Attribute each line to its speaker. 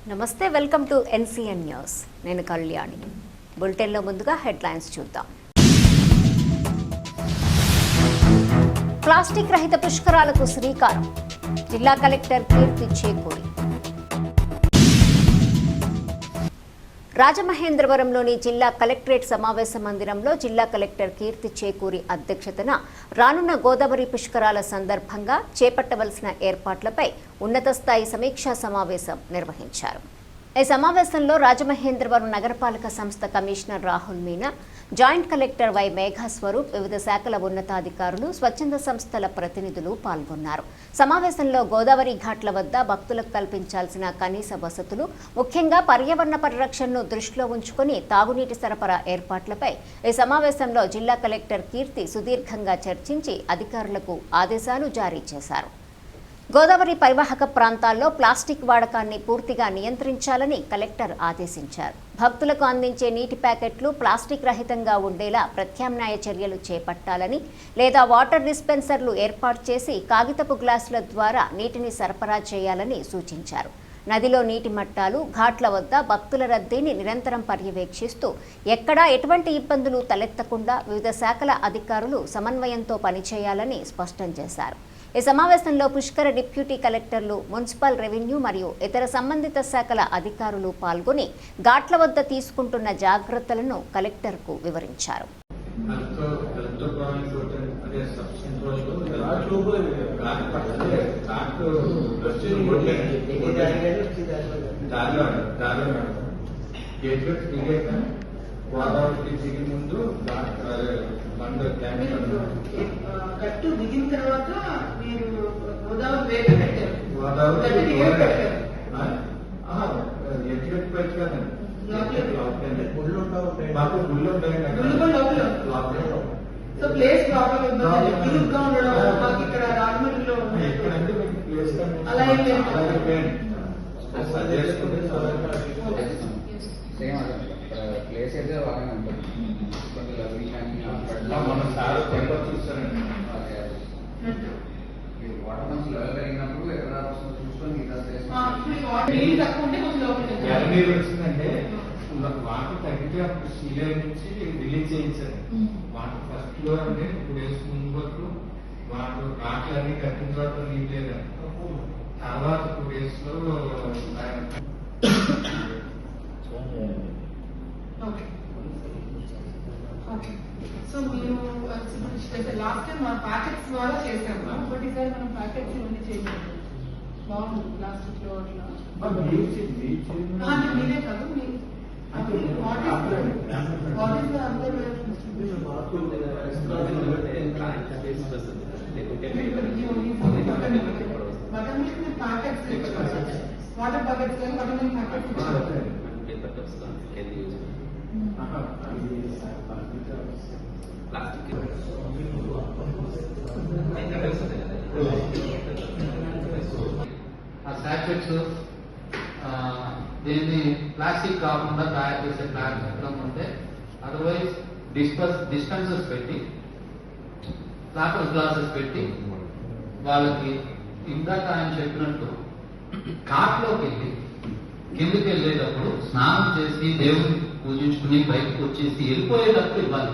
Speaker 1: నమస్తే, welcome to NCN news. నేను కళ్యాణి. బులెటిన్లో ముందుగా హెడ్లైన్స్ చూద్దాం. ప్లాస్టిక్ రహిత పుష్కరాలకు శ్రీకారం. జిల్లా కలెక్టర్ కీర్తి చేకూరి. రాజమహేంద్రవరంలోని జిల్లా కలెక్టరేట్ సమావేశ మందిరంలో జిల్లా కలెక్టర్ కీర్తి చేకూరి అధ్యక్షతన రానున్న గోదావరి పుష్కరాల సందర్భంగా చేపట్టవలసిన ఏర్పాట్లపై ఉన్నత స్థాయి సమీక్షా సమావేశం నిర్వహించారు. ఈ సమావేశంలో రాజమహేంద్రవరం నగరపాలక సంస్థ commissioner Rahul Meena, joint collector Y Meghaswaroop, వివిధ శాఖల ఉన్నతాధికారులు, స్వచ్ఛంద సంస్థల ప్రతినిధులు పాల్గొన్నారు. సమావేశంలో గోదావరి ఘాట్ల వద్ద భక్తులకు కల్పించాల్సిన కనీస వసతులు, ముఖ్యంగా పర్యావరణ పరిరక్షణను దృష్టిలో ఉంచుకుని తాగునీటి సరఫరా ఏర్పాట్లపై ఈ సమావేశంలో జిల్లా కలెక్టర్ కీర్తి సుదీర్ఘంగా చర్చించి అధికారులకు ఆదేశాలు జారీ చేశారు. గోదావరి పరివాహక ప్రాంతాల్లో ప్లాస్టిక్ వాడకాన్ని పూర్తిగా నియంత్రించాలని కలెక్టర్ ఆదేశించారు. భక్తులకు అందించే నీటి ప్యాకెట్లు ప్లాస్టిక్ రహితంగా ఉండేలా ప్రత్యామ్నాయ చర్యలు చేపట్టాలని, లేదా వాటర్ డిస్పెన్సర్లు ఏర్పాటు చేసి కాగితపు గ్లాసుల ద్వారా నీటిని సరఫరా చేయాలని సూచించారు. నదిలో నీటి మట్టాలు, ఘాట్ల వద్ద భక్తుల రద్దీని నిరంతరం పర్యవేక్షిస్తూ ఎక్కడా ఎటువంటి ఇబ్బందులు తలెత్తకుండా వివిధ శాఖల అధికారులు సమన్వయంతో పనిచేయాలని స్పష్టం చేశారు. ఈ సమావేశంలో పుష్కర డిప్యూటీ కలెక్టర్లు, మున్సిపల్, రెవెన్యూ మరియు ఇతర సంబంధిత శాఖల అధికారులు పాల్గొని ఘాట్ల వద్ద తీసుకుంటున్న జాగ్రత్తలను కలెక్టర్కు వివరించారు.
Speaker 2: గట్టు దిగిన తర్వాత మీరు గోదావరి వేట పెట్టారు. సో ప్లేస్ ప్రాబ్లం ఇరుగ్గా ఉండడం మాకు ఇక్కడ రాజమండ్రిలో అలా
Speaker 3: ప్లేస్ అయితే బాగానే ఉంటుంది. వాటర్ మంచి లెవెల్ పెరిగినప్పుడు ఎక్కడ చూసుకొని
Speaker 4: నీరు వచ్చిందంటే వాటర్ తగ్గితే అప్పుడు సీలర్ నుంచి రిలీజ్ చేయించారు. వాటర్ ఫస్ట్ లో అంటే 2 days ముందు వరకు వాటర్ కాట్లన్నీ కట్టిన తర్వాత నీళ్ళు లేదు. తర్వాత 2 days లో
Speaker 2: సో మీరు లాస్ట్ టైం మన ప్యాకెట్స్ ద్వారా చేసాము, బట్ ఈసారి మనం ప్యాకెట్స్ ఇవన్నీ చేయలేదు. బాగుంది ప్లాస్టిక్ లో అట్లా మీరే కదా butter milk packets water packets కానీ బటర్ మిల్క్ ప్యాకెట్స్
Speaker 5: సాకెట్స్ దీన్ని ప్లాస్టిక్ కాకుండా తయారు చేసే ప్లాంట్ ఎక్కడ ఉంటే అదర్వైజ్ డిస్పెన్సర్స్ పెట్టి వాటర్ గ్లాసెస్ పెట్టి వాళ్ళకి ఇందాక ఆయన చెప్పినట్టు ఘాట్లోకి వెళ్ళి కిందకి వెళ్ళేటప్పుడు స్నానం చేసి దేవుని పూజించుకుని బయటకు వచ్చేసి వెళ్ళిపోయేటప్పుడు ఇవ్వాలి.